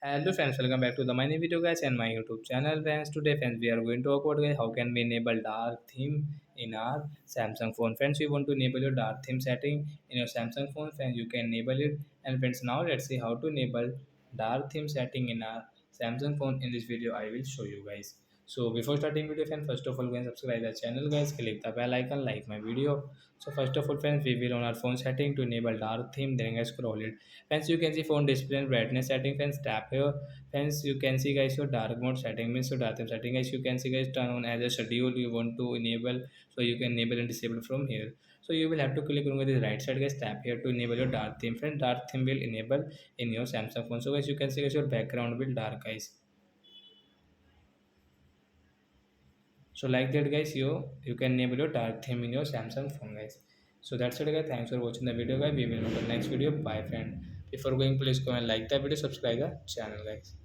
Hello friends, welcome back to the my new video guys and my YouTube channel friends. Today friends we are going to talk about guys how can we enable dark theme in our Samsung phone. Friends, you want to enable your dark theme setting in your Samsung phone friends, you can enable it. And friends, now let's see how to enable dark theme setting in our Samsung phone. In this video I will show you guys. So before starting video friends, first of all go and subscribe the channel guys, click the bell icon, like my video. So first of all friends, we will on our phone setting to enable dark theme, then guys scroll it. Friends, you can see phone display and brightness setting. Friends, tap here. Friends, you can see guys your dark mode setting means your dark theme setting guys. You can see guys turn on as a schedule you want to enable, so you can enable and disable from here. So you will have to click on the right side guys, tap here to enable your dark theme. Friends, dark theme will enable in your Samsung phone. So guys, you can see guys your background will dark guys. So like that guys, you can enable your dark theme in your Samsung phone guys. So that's it guys, thanks for watching the video guys. We will meet in the next video. Bye friend. Before going, please go and like the video, subscribe the channel guys.